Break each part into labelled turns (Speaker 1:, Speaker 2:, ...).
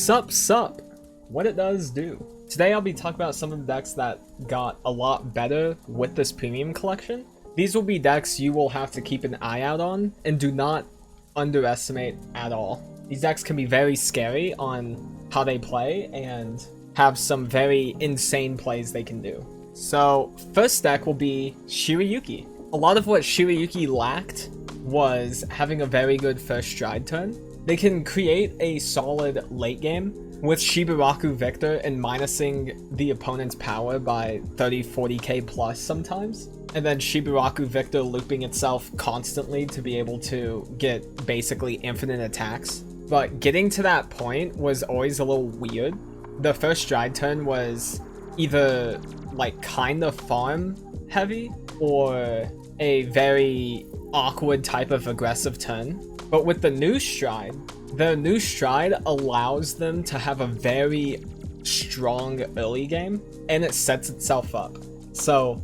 Speaker 1: Sup, what it does do. Today I'll be talking about some of the decks that got a lot better with this premium collection. These will be decks you will have to keep an eye out on and do not underestimate at all. These decks can be very scary on how they play and have some very insane plays they can do. So first deck will be Shirayuki. A lot of what Shirayuki lacked was having a very good first stride turn. They can create a solid late game with Shibaraku Victor and minusing the opponent's power by 30-40k plus sometimes. And then Shibaraku Victor looping itself constantly to be able to get basically infinite attacks. But getting to that point was always a little weird. The first stride turn was either like kind of farm heavy or a very awkward type of aggressive turn. But with the new stride allows them to have a very strong early game, and it sets itself up. So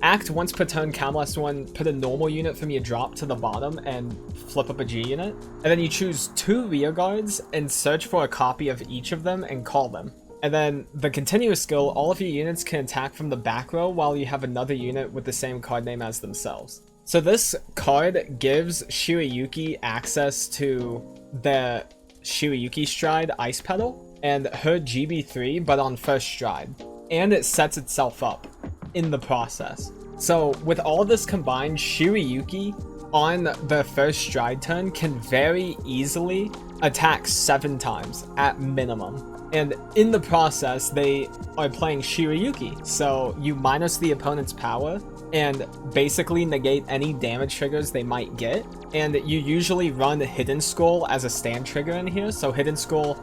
Speaker 1: act once per turn, counterblast one, put a normal unit from your drop to the bottom and flip up a G unit. And then you choose 2 rear guards and search for a copy of each of them and call them. And then the continuous skill, all of your units can attack from the back row while you have another unit with the same card name as themselves. So this card gives Shirayuki access to the Shirayuki Stride Ice Pedal and her GB3, but on first stride. And it sets itself up in the process. So with all this combined, Shirayuki on the first stride turn can very easily attack 7 times at minimum. And in the process, they are playing Shirayuki, so you minus the opponent's power and basically negate any damage triggers they might get. And you usually run Hidden Skull as a stand trigger in here, so Hidden Skull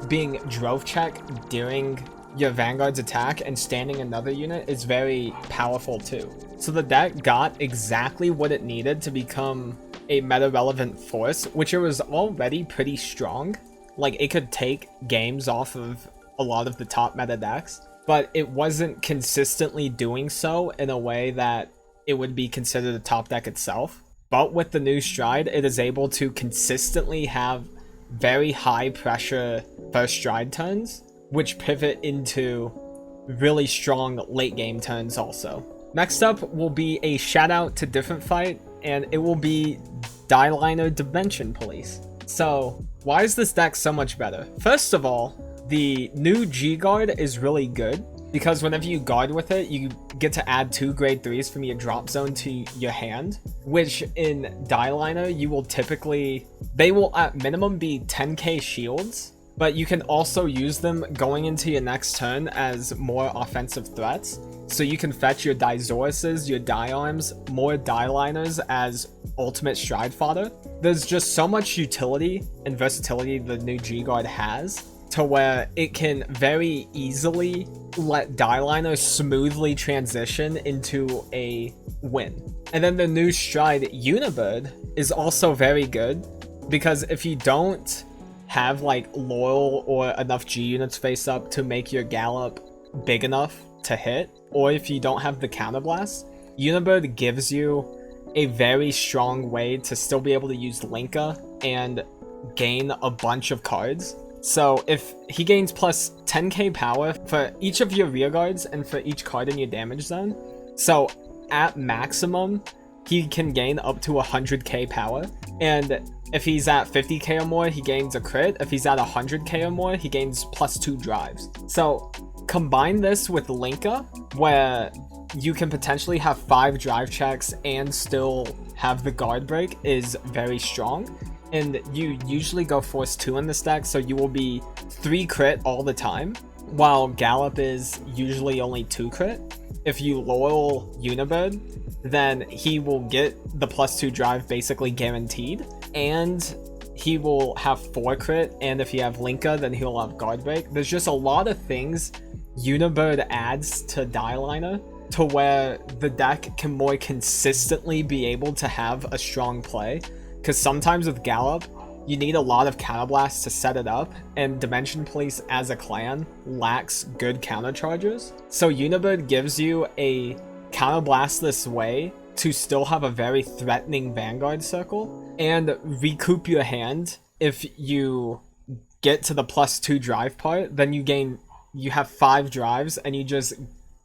Speaker 1: being drove check during your Vanguard's attack and standing another unit is very powerful too. So the deck got exactly what it needed to become a meta-relevant force, which it was already pretty strong. Like, it could take games off of a lot of the top meta decks, but it wasn't consistently doing so in a way that it would be considered a top deck itself. But with the new stride, it is able to consistently have very high pressure first stride turns, which pivot into really strong late game turns also. Next up will be a shout out to different fight, and it will be Dieliner Dimension Police. So why is this deck so much better? First of all, the new G guard is really good because whenever you guard with it, you get to add 2 grade 3s from your drop zone to your hand, which in Dieliner you will typically, they will at minimum be 10k shields, but you can also use them going into your next turn as more offensive threats. So you can fetch your Dizauruses, your Diarms, more Dieliners as ultimate stride fodder. There's just so much utility and versatility the new G-Guard has to where it can very easily let Dieliner smoothly transition into a win. And then the new stride Unibird is also very good because if you don't have like loyal or enough G units face up to make your Gallop big enough to hit, or if you don't have the counterblast, Unibird gives you a very strong way to still be able to use Linka and gain a bunch of cards. So if he gains plus 10k power for each of your rear guards and for each card in your damage zone, so at maximum he can gain up to 100k power, and if he's at 50k or more he gains a crit. If he's at 100k or more he gains plus 2 drives. So combine this with Linka, where you can potentially have 5 drive checks and still have the guard break, is very strong. And you usually go force 2 in this deck, so you will be 3 crit all the time, while Gallop is usually only 2 crit. If you loyal Unibird, then he will get the plus 2 drive basically guaranteed, and he will have 4 crit, and if you have Linka, then he'll have guard break. There's just a lot of things Unibird adds to Dieliner to where the deck can more consistently be able to have a strong play, because sometimes with Gallop you need a lot of counterblasts to set it up, and Dimension Police as a clan lacks good counterchargers. So Unibird gives you a counterblastless way to still have a very threatening Vanguard circle and recoup your hand if you get to the +2 drive part, then you have 5 drives and you just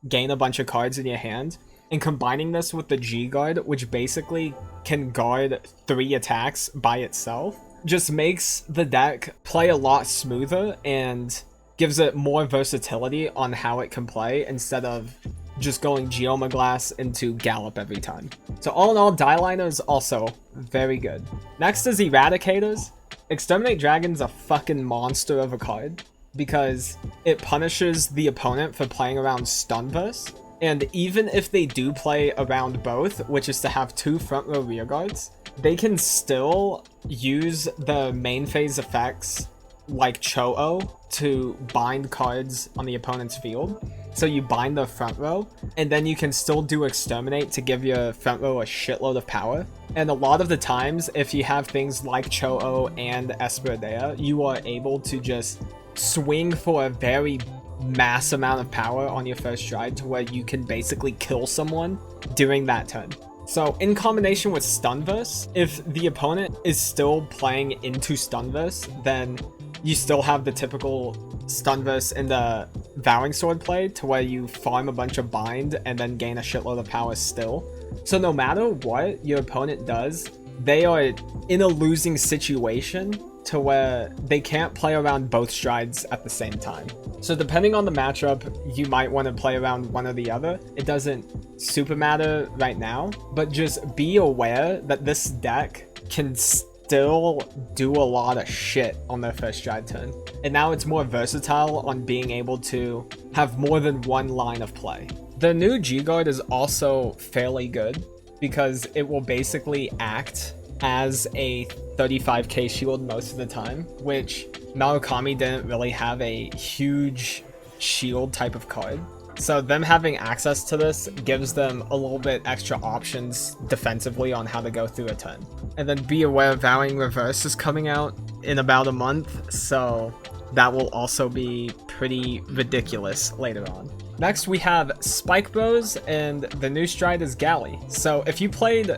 Speaker 1: gain a bunch of cards in your hand. And combining this with the G guard, which basically can guard 3 attacks by itself, just makes the deck play a lot smoother and gives it more versatility on how it can play instead of just going Geoma Glass into Gallop every time. So all in all, Dieliner is also very good. Next is Eradicators. Exterminate Dragon's a fucking monster of a card because it punishes the opponent for playing around Stunverse. And even if they do play around both, which is to have 2 front row rear guards, they can still use the main phase effects like Cho-Oh to bind cards on the opponent's field. So you bind the front row, and then you can still do Exterminate to give your front row a shitload of power. And a lot of the times, if you have things like Cho-Oh and Esperdea, you are able to just swing for a very mass amount of power on your first stride to where you can basically kill someone during that turn. So in combination with Stunverse, if the opponent is still playing into Stunverse, then you still have the typical Stunverse in the Vowing Sword play to where you farm a bunch of bind and then gain a shitload of power still. So no matter what your opponent does, they are in a losing situation to where they can't play around both strides at the same time. So depending on the matchup, you might want to play around one or the other. It doesn't super matter right now, but just be aware that this deck can still do a lot of shit on their first stride turn. And now it's more versatile on being able to have more than one line of play. The new G-Guard is also fairly good because it will basically act as a 35k shield most of the time, which Narukami didn't really have a huge shield type of card. So them having access to this gives them a little bit extra options defensively on how to go through a turn. And then be aware Vowing Reverse is coming out in about a month, so that will also be pretty ridiculous later on. Next we have Spike Bros, and the new stride is Galley. So if you played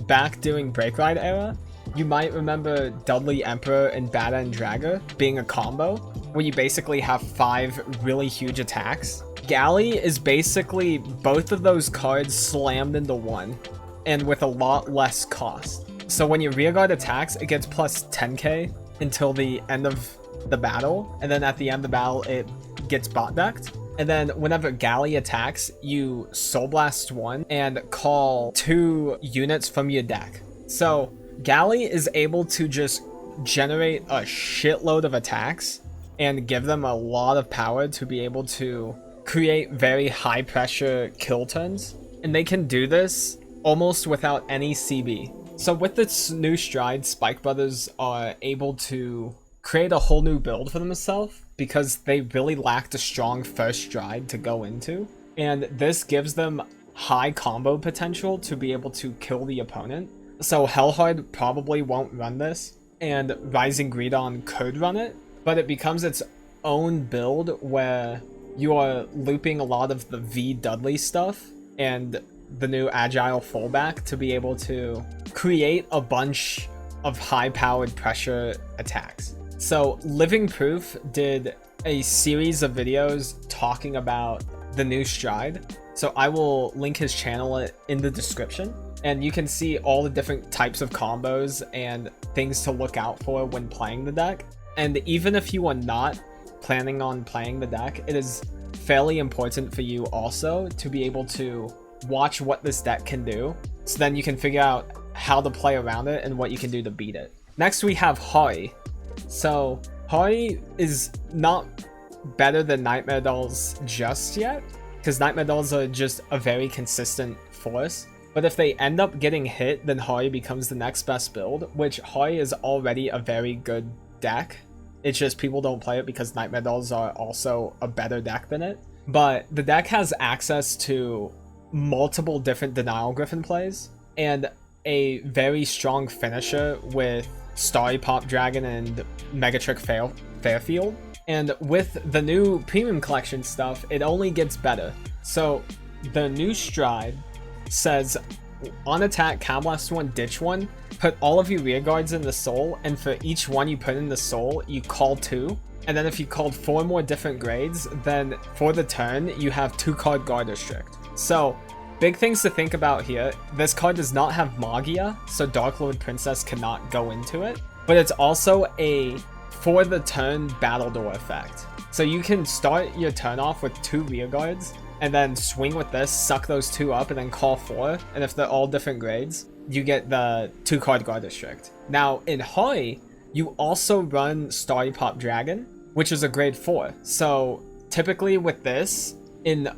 Speaker 1: back during Break Ride era, you might remember Dudley Emperor and Bata and Dragger being a combo, where you basically have 5 really huge attacks. Galley is basically both of those cards slammed into one, and with a lot less cost. So when your rearguard attacks, it gets plus 10k until the end of the battle, and then at the end of the battle, it gets bot decked. And then whenever Galley attacks, you Soul Blast 1 and call 2 units from your deck. So Galley is able to just generate a shitload of attacks and give them a lot of power to be able to create very high pressure kill turns. And they can do this almost without any CB. So with this new stride, Spike Brothers are able to create a whole new build for themselves because they really lacked a strong first stride to go into. And this gives them high combo potential to be able to kill the opponent. So Hellhard probably won't run this, and Rising Greedon could run it, but it becomes its own build where you are looping a lot of the V Dudley stuff and the new Agile fullback to be able to create a bunch of high-powered pressure attacks. So Living Proof did a series of videos talking about the new stride. So I will link his channel in the description, and you can see all the different types of combos and things to look out for when playing the deck. And even if you are not planning on playing the deck, it is fairly important for you also to be able to watch what this deck can do, so then you can figure out how to play around it and what you can do to beat it. Next we have Hari. So Hari is not better than Nightmare Dolls just yet, because Nightmare Dolls are just a very consistent force. But if they end up getting hit, then Hari becomes the next best build, which Hari is already a very good deck. It's just people don't play it because Nightmare Dolls are also a better deck than it. But the deck has access to multiple different Denial Griffin plays and a very strong finisher with Starry Pop Dragon and Megatrick Fairfield. And with the new Premium Collection stuff, it only gets better. So the new stride says, on attack, Counterblast 1, Ditch 1, put all of your rear guards in the soul, and for each one you put in the soul, you call 2. And then if you called 4 more different grades, then for the turn, you have 2 card guard restrict. So, big things to think about here. This card does not have Magia, so Dark Lord Princess cannot go into it. But it's also a for the turn battledore effect. So you can start your turn off with 2 rear guards, and then swing with this, suck those 2 up, and then call 4. And if they're all different grades, you get the 2 card guard restrict. Now, in Hoi, you also run Starry Pop Dragon, which is a grade 4. So typically with this, in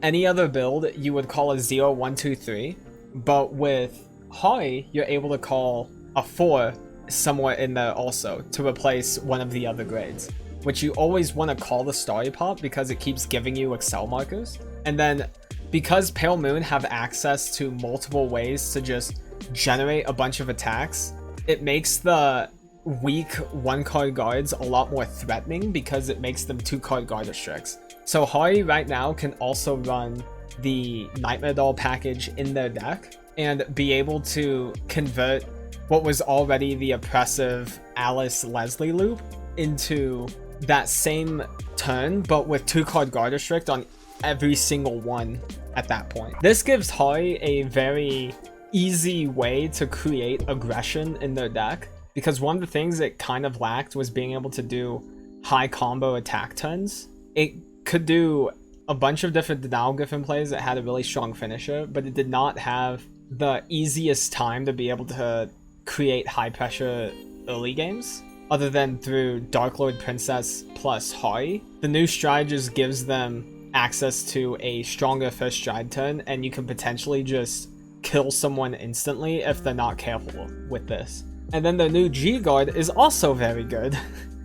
Speaker 1: any other build, you would call a 0, 1, 2, 3. But with Hoi, you're able to call a 4 somewhere in there also to replace one of the other grades, which you always want to call the Starry Pop because it keeps giving you Excel markers. And then because Pale Moon have access to multiple ways to just generate a bunch of attacks, it makes the weak 1 card guards a lot more threatening because it makes them 2 card guard restricts. So Hoi right now can also run the Nightmare Doll package in their deck and be able to convert what was already the oppressive Alice Leslie loop into that same turn, but with 2 card guard restrict on every single one at that point. This gives Hoi a very easy way to create aggression in their deck, because one of the things it kind of lacked was being able to do high combo attack turns. It could do a bunch of different Denial Griffin plays that had a really strong finisher, but it did not have the easiest time to be able to create high pressure early games, other than through Dark Lord Princess plus Hoi. The new stride just gives them access to a stronger first stride turn, and you can potentially just kill someone instantly if they're not careful with this. And then the new G guard is also very good.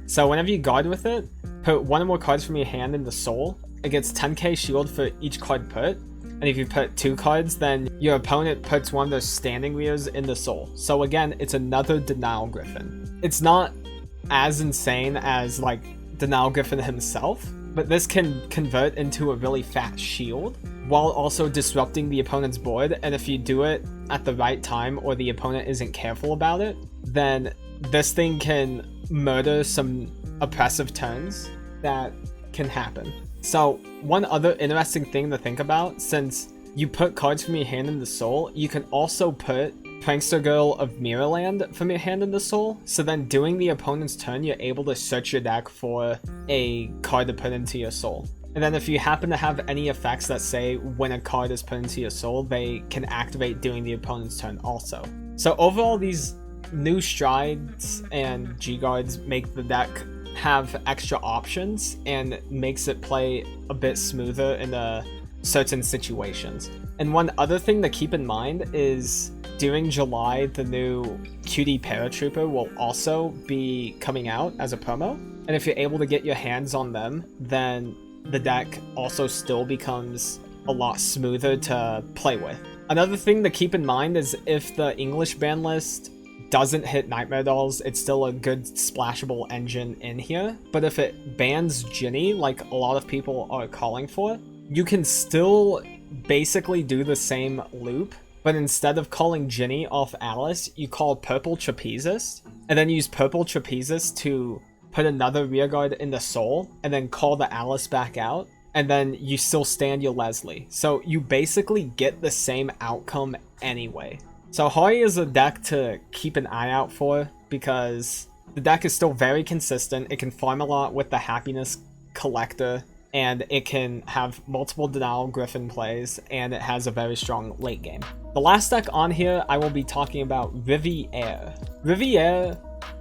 Speaker 1: So whenever you guard with it, put 1 or more cards from your hand in the soul. It gets 10k shield for each card put. And if you put 2 cards, then your opponent puts 1 of those standing rears in the soul. So again, it's another Denial Griffin. It's not as insane as like Denial Griffin himself, but this can convert into a really fat shield while also disrupting the opponent's board. And if you do it at the right time or the opponent isn't careful about it, then this thing can murder some oppressive turns that can happen. So one other interesting thing to think about, since you put cards from your hand in the soul, you can also put Prankster Girl of Mirrorland from your hand in the soul. So then during the opponent's turn, you're able to search your deck for a card to put into your soul. And then if you happen to have any effects that say when a card is put into your soul, they can activate during the opponent's turn also. So overall, these new strides and G-Guards make the deck have extra options and makes it play a bit smoother in certain situations. And one other thing to keep in mind is during July, the new Cutie Paratrooper will also be coming out as a promo. And if you're able to get your hands on them, then the deck also still becomes a lot smoother to play with. Another thing to keep in mind is if the English ban list doesn't hit Nightmare Dolls, it's still a good splashable engine in here. But if it bans Ginny, like a lot of people are calling for, you can still basically do the same loop, but instead of calling Ginny off Alice, you call Purple Trapezist, and then use Purple Trapezist to put another rearguard in the soul, and then call the Alice back out, and then you still stand your Leslie. So you basically get the same outcome anyway. So Hoi is a deck to keep an eye out for, because the deck is still very consistent. It can farm a lot with the Happiness Collector, and it can have multiple Denial Griffin plays, and it has a very strong late game. The last deck on here, I will be talking about Riviere. Riviere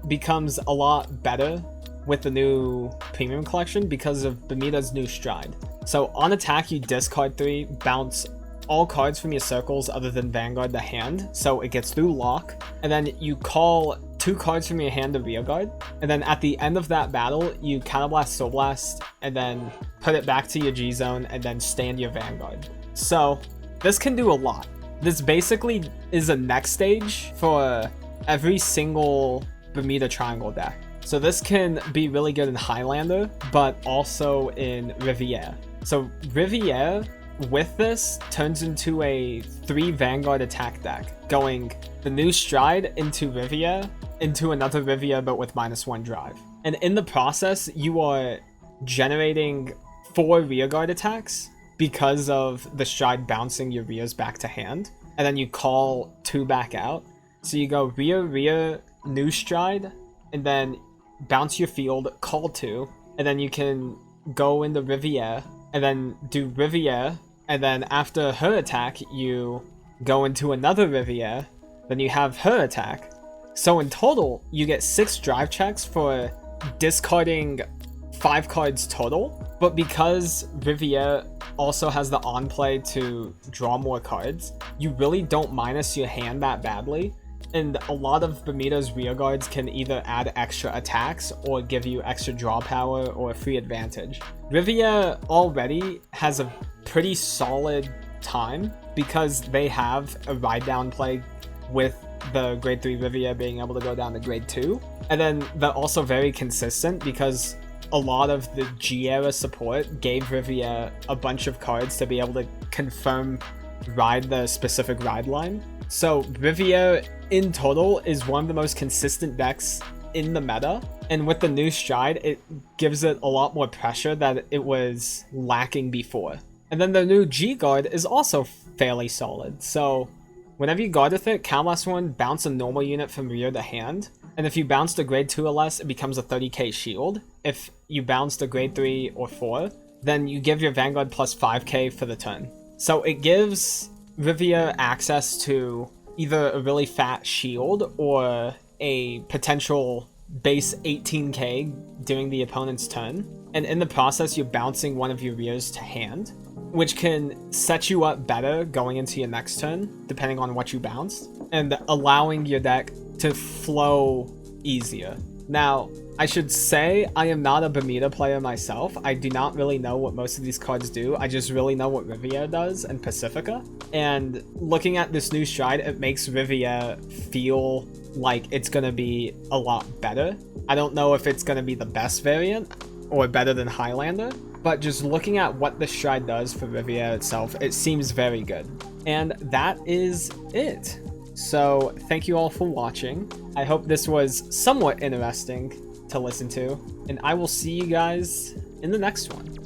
Speaker 1: becomes a lot better with the new Premium Collection because of Bermuda's new stride. So on attack, you discard 3, bounce all cards from your circles other than Vanguard the hand, so it gets through lock, and then you call 2 cards from your hand to rearguard, and then at the end of that battle, you Counterblast Soul Blast, and then put it back to your G zone, and then stand your Vanguard. So this can do a lot. This basically is a next stage for every single Bermuda Triangle deck. So this can be really good in Highlander, but also in Riviere. So Riviere with this turns into a 3 Vanguard attack deck, going the new Stride into Riviere, into another Riviere but with -1 drive. And in the process, you are generating 4 rearguard attacks because of the Stride bouncing your rears back to hand, and then you call 2 back out. So you go rear, new Stride, and then bounce your field, call 2, and then you can go into Riviere, and then do Riviere, and then after her attack, you go into another Riviere, then you have her attack. So in total, you get 6 drive checks for discarding 5 cards total, but because Riviere also has the on-play to draw more cards, you really don't minus your hand that badly, and a lot of Bermuda's rearguards can either add extra attacks or give you extra draw power or free advantage. Riviere already has a pretty solid time because they have a ride down play with the grade 3 Riviere being able to go down to grade 2, and then they're also very consistent because a lot of the G-era support gave Riviere a bunch of cards to be able to confirm ride the specific ride line. So Riviere in total is one of the most consistent decks in the meta, and with the new Stride, it gives it a lot more pressure that it was lacking before. And then the new G-Guard is also fairly solid, so whenever you guard with it, Countless One, bounce a normal unit from rear to hand, and if you bounce to grade 2 or less, it becomes a 30k shield. If you bounce to grade 3 or 4, then you give your Vanguard plus 5k for the turn. So it gives Riviere access to either a really fat shield or a potential base 18k during the opponent's turn, and in the process you're bouncing one of your rears to hand, which can set you up better going into your next turn depending on what you bounced, and allowing your deck to flow easier. Now, I should say I am not a Bermuda player myself. I do not really know what most of these cards do. I just really know what Riviere does and Pacifica. And looking at this new Stride, it makes Riviere feel like it's going to be a lot better. I don't know if it's going to be the best variant or better than Highlander, but just looking at what the Stride does for Riviere itself, it seems very good. And that is it. So thank you all for watching. I hope this was somewhat interesting to listen to, and I will see you guys in the next one.